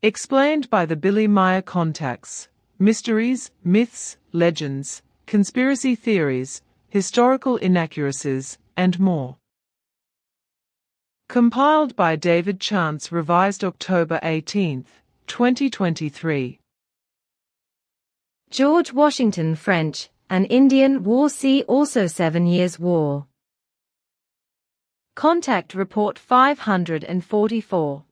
Explained by the Billy Meier contacts, mysteries, myths, legends, conspiracy theories, historical inaccuracies, and more. Compiled by David Chance, revised October 18, 2023. George Washington French and Indian War. See also 7 Years' War. Contact Report 544.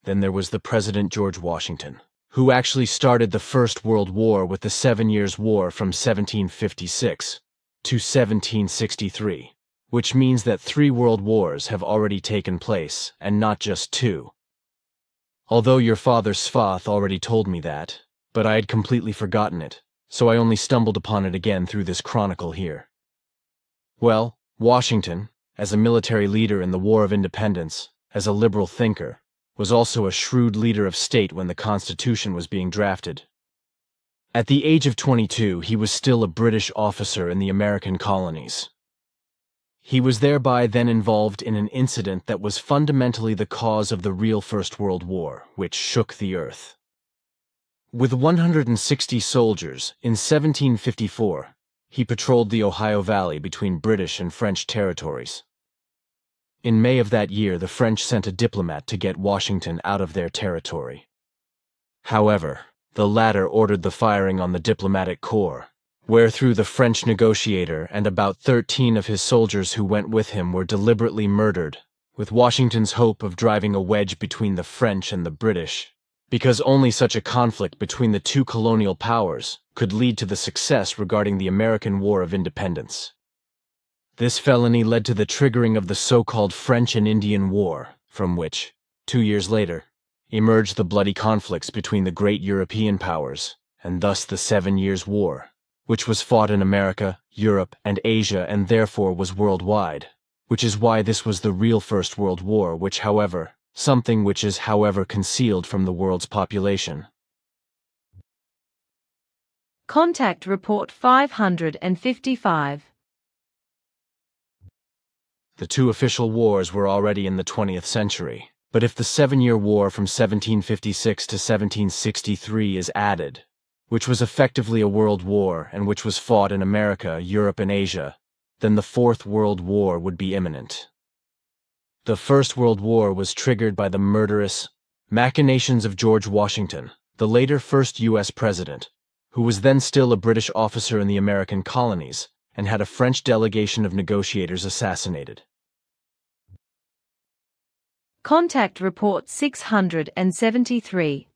Then there was the President George Washington, who actually started the First World War with the 7 Years' War from 1756 to 1763, which means that 3 world wars have already taken place, and not just 2. Although your father Svath already told me that, but I had completely forgotten it, so I only stumbled upon it again through this chronicle here. Well, Washington, as a military leader in the War of Independence, as a liberal thinker, was also a shrewd leader of state when the Constitution was being drafted. At the age of 22, he was still a British officer in the American colonies. He was thereby then involved in an incident that was fundamentally the cause of the real First World War, which shook the earth. With 160 soldiers, in 1754, he patrolled the Ohio Valley between British and French territories. In May of that year, the French sent a diplomat to get Washington out of their territory. However, the latter ordered the firing on the diplomatic corps, wherethrough the French negotiator and about 13 of his soldiers who went with him were deliberately murdered, with Washington's hope of driving a wedge between the French and the British, because only such a conflict between the two colonial powers could lead to the success regarding the American War of Independence. This felony led to the triggering of the so-called French and Indian War, from which, 2 years later, emerged the bloody conflicts between the great European powers, and thus the 7 Years' War, which was fought in America, Europe, and Asia, and therefore was worldwide, which is why this was the real First World War, which is concealed from the world's population. Contact Report 555. The 2 official wars were already in the 20th century, but if the 7-Year War from 1756 to 1763 is added, which was effectively a world war and which was fought in America, Europe, and Asia, then the Fourth World War would be imminent. The First World War was triggered by the murderous machinations of George Washington, the later first U.S. president, who was then still a British officer in the American colonies and had a French delegation of negotiators assassinated. Contact Report 673.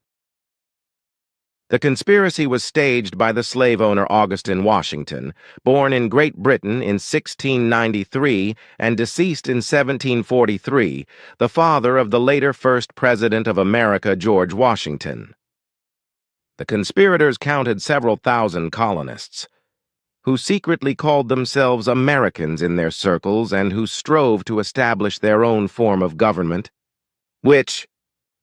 The conspiracy was staged by the slave owner Augustine Washington, born in Great Britain in 1693 and deceased in 1743, the father of the later first president of America, George Washington. The conspirators counted several thousand colonists, who secretly called themselves Americans in their circles and who strove to establish their own form of government, which,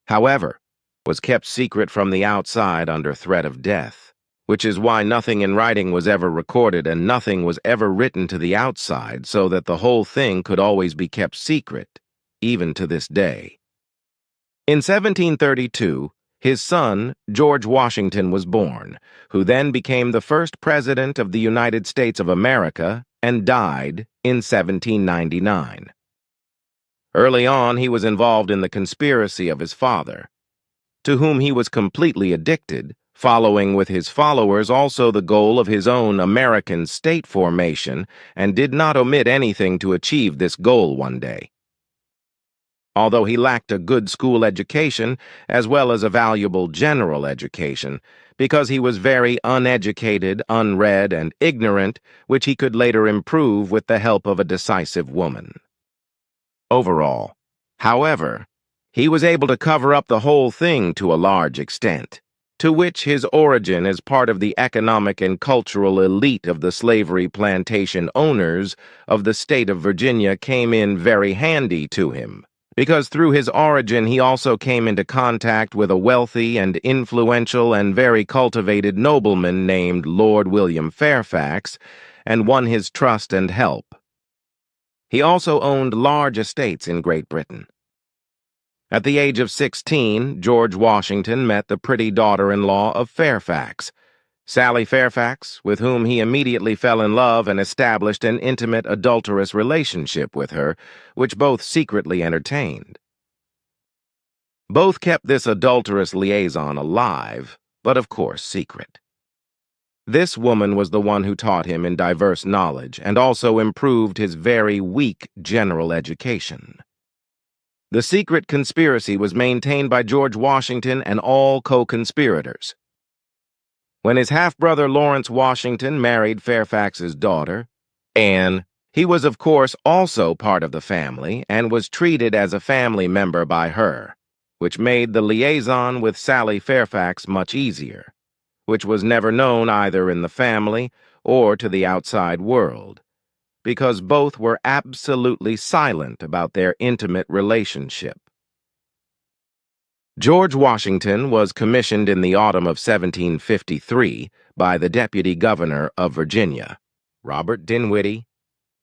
however, was kept secret from the outside under threat of death, which is why nothing in writing was ever recorded and nothing was ever written to the outside, so that the whole thing could always be kept secret, even to this day. In 1732, his son, George Washington, was born, who then became the first president of the United States of America and died in 1799. Early on, he was involved in the conspiracy of his father, to whom he was completely addicted, following with his followers also the goal of his own American state formation, and did not omit anything to achieve this goal one day. Although he lacked a good school education as well as a valuable general education, because he was very uneducated, unread, and ignorant, which he could later improve with the help of a decisive woman. Overall, however, he was able to cover up the whole thing to a large extent, to which his origin as part of the economic and cultural elite of the slavery plantation owners of the state of Virginia came in very handy to him, because through his origin he also came into contact with a wealthy and influential and very cultivated nobleman named Lord William Fairfax, and won his trust and help. He also owned large estates in Great Britain. At the age of 16, George Washington met the pretty daughter-in-law of Fairfax, Sally Fairfax, with whom he immediately fell in love and established an intimate adulterous relationship with her, which both secretly entertained. Both kept this adulterous liaison alive, but of course secret. This woman was the one who taught him in diverse knowledge and also improved his very weak general education. The secret conspiracy was maintained by George Washington and all co-conspirators. When his half-brother Lawrence Washington married Fairfax's daughter, Anne, he was of course also part of the family and was treated as a family member by her, which made the liaison with Sally Fairfax much easier, which was never known either in the family or to the outside world, because both were absolutely silent about their intimate relationship. George Washington was commissioned in the autumn of 1753 by the Deputy Governor of Virginia, Robert Dinwiddie,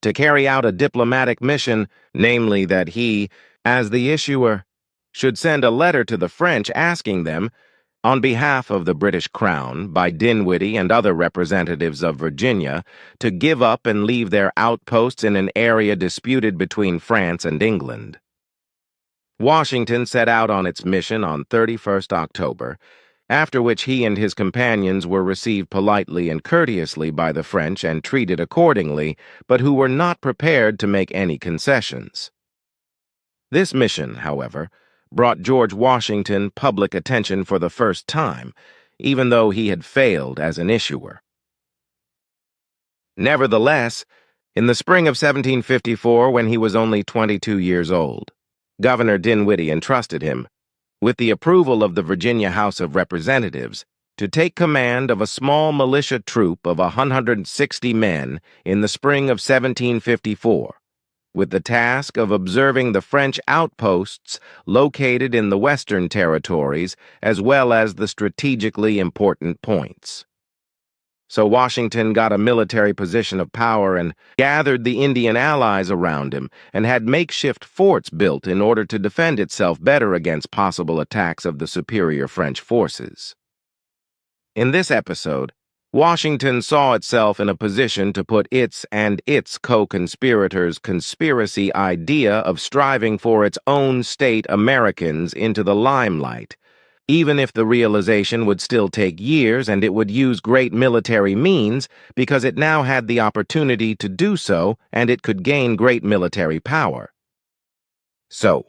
to carry out a diplomatic mission, namely that he, as the issuer, should send a letter to the French asking them, on behalf of the British Crown, by Dinwiddie and other representatives of Virginia, to give up and leave their outposts in an area disputed between France and England. Washington set out on its mission on 31st October, after which he and his companions were received politely and courteously by the French and treated accordingly, but who were not prepared to make any concessions. This mission, however, brought George Washington public attention for the first time, even though he had failed as an issuer. Nevertheless, in the spring of 1754, when he was only 22 years old, Governor Dinwiddie entrusted him, with the approval of the Virginia House of Representatives, to take command of a small militia troop of 160 men in the spring of 1754, with the task of observing the French outposts located in the Western Territories as well as the strategically important points. So Washington got a military position of power and gathered the Indian allies around him and had makeshift forts built in order to defend itself better against possible attacks of the superior French forces. In this episode, Washington saw itself in a position to put its and its co-conspirators' conspiracy idea of striving for its own state Americans into the limelight, even if the realization would still take years and it would use great military means because it now had the opportunity to do so and it could gain great military power. So,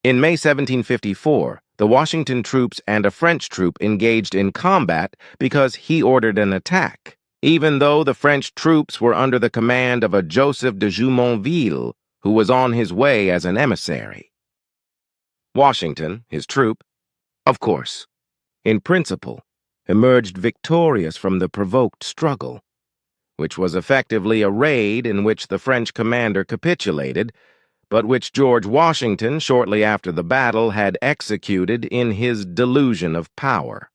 in May 1754, the Washington troops and a French troop engaged in combat because he ordered an attack, even though the French troops were under the command of a Joseph de Jumonville, who was on his way as an emissary. Washington, his troop, of course, in principle, emerged victorious from the provoked struggle, which was effectively a raid in which the French commander capitulated, but which George Washington, shortly after the battle, had executed in his delusion of power.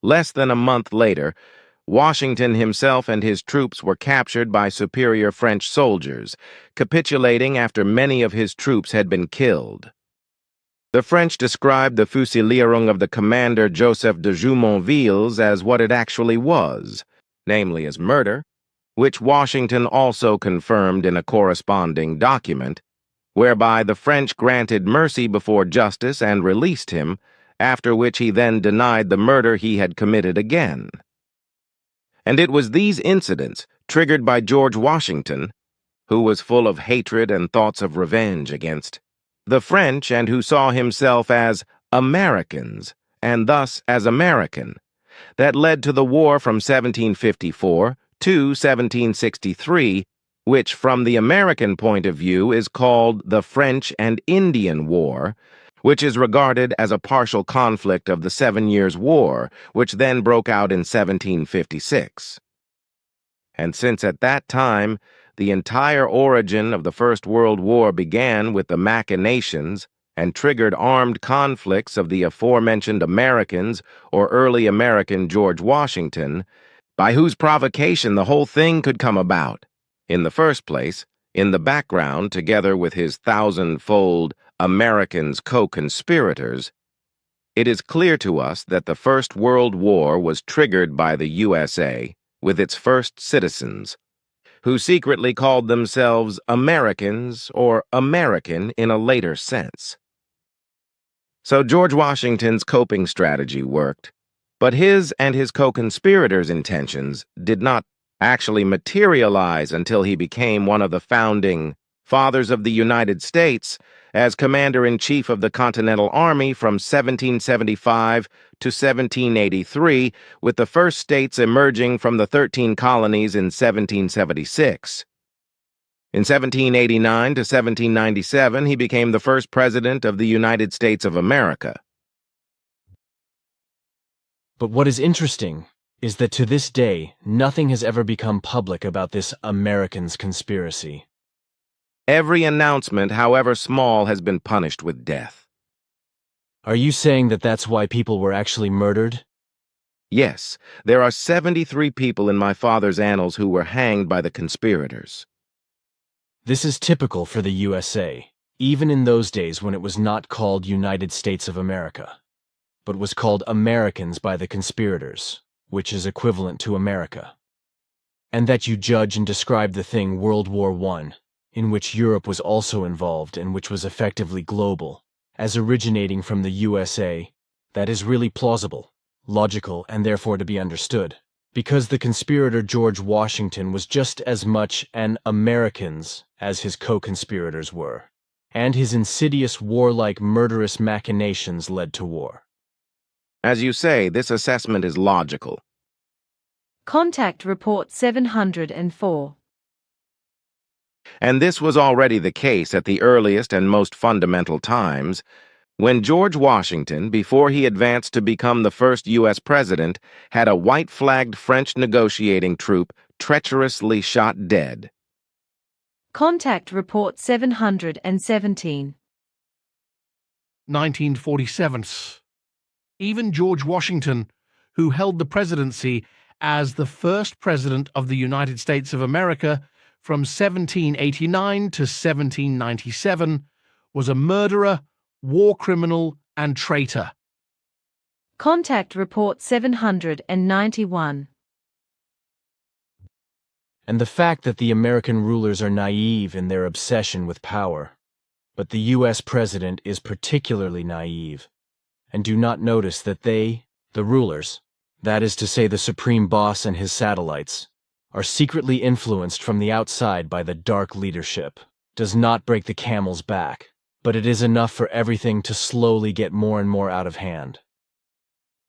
Less than a month later, Washington himself and his troops were captured by superior French soldiers, capitulating after many of his troops had been killed. The French described the fusillierung of the commander Joseph de Jumonville as what it actually was, namely as murder, which Washington also confirmed in a corresponding document, whereby the French granted mercy before justice and released him, after which he then denied the murder he had committed again. And it was these incidents, triggered by George Washington, who was full of hatred and thoughts of revenge against the French and who saw himself as Americans, and thus as American, that led to the war from 1754 to 1763, which from the American point of view is called the French and Indian War, which is regarded as a partial conflict of the 7 Years' War, which then broke out in 1756. And since at that time the entire origin of the First World War began with the machinations and triggered armed conflicts of the aforementioned Americans or early American George Washington, by whose provocation the whole thing could come about. In the first place, in the background, together with his thousand-fold Americans co-conspirators, it is clear to us that the First World War was triggered by the USA with its first citizens, who secretly called themselves Americans or American in a later sense. So George Washington's coping strategy worked, but his and his co-conspirators' intentions did not actually materialize until he became one of the founding fathers of the United States as Commander-in-Chief of the Continental Army from 1775 to 1783, with the first states emerging from the 13 colonies in 1776. In 1789 to 1797, he became the first President of the United States of America. But what is interesting is that to this day, nothing has ever become public about this Americans conspiracy. Every announcement, however small, has been punished with death. Are you saying that that's why people were actually murdered? Yes, there are 73 people in my father's annals who were hanged by the conspirators. This is typical for the USA, even in those days when it was not called United States of America, but was called Americans by the conspirators, which is equivalent to America. And that you judge and describe the thing World War I, in which Europe was also involved and which was effectively global, as originating from the USA, that is really plausible, logical, and therefore to be understood, because the conspirator George Washington was just as much an Americans as his co-conspirators were, and his insidious warlike murderous machinations led to war. As you say, this assessment is logical. Contact Report 704. And this was already the case at the earliest and most fundamental times, when George Washington, before he advanced to become the first U.S. president, had a white-flagged French negotiating troop treacherously shot dead. Contact Report 717. 1947. Even George Washington, who held the presidency as the first president of the United States of America from 1789 to 1797, was a murderer, war criminal, and traitor. Contact Report 791. And the fact that the American rulers are naive in their obsession with power, but the U.S. president is particularly naive, and do not notice that they, the rulers, that is to say the supreme boss and his satellites, are secretly influenced from the outside by the dark leadership, does not break the camel's back, but it is enough for everything to slowly get more and more out of hand.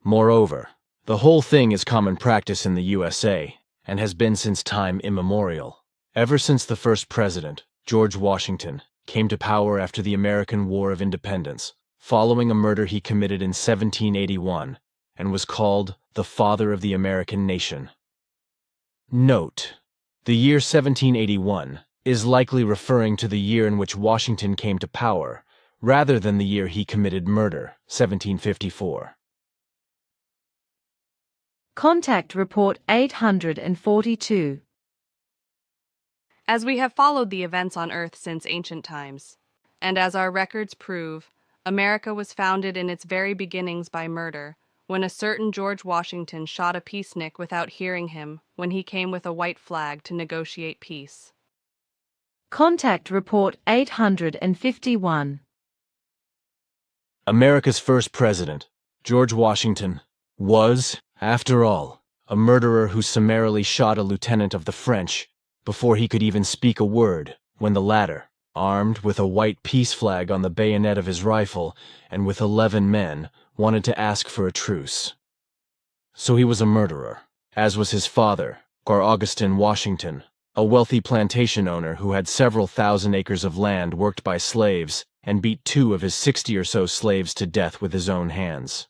Moreover, the whole thing is common practice in the USA, and has been since time immemorial, ever since the first president, George Washington, came to power after the American War of Independence, following a murder he committed in 1781, and was called the Father of the American Nation. Note: the year 1781 is likely referring to the year in which Washington came to power, rather than the year he committed murder, 1754. Contact Report 842. As we have followed the events on Earth since ancient times, and as our records prove, America was founded in its very beginnings by murder, when a certain George Washington shot a peacenik without hearing him when he came with a white flag to negotiate peace. Contact Report 851. America's first president, George Washington, was, after all, a murderer who summarily shot a lieutenant of the French before he could even speak a word, when the latter, armed with a white peace flag on the bayonet of his rifle and with 11 men, wanted to ask for a truce. So he was a murderer, as was his father, Augustine Washington, a wealthy plantation owner who had several thousand acres of land worked by slaves and beat 2 of his 60 or so slaves to death with his own hands.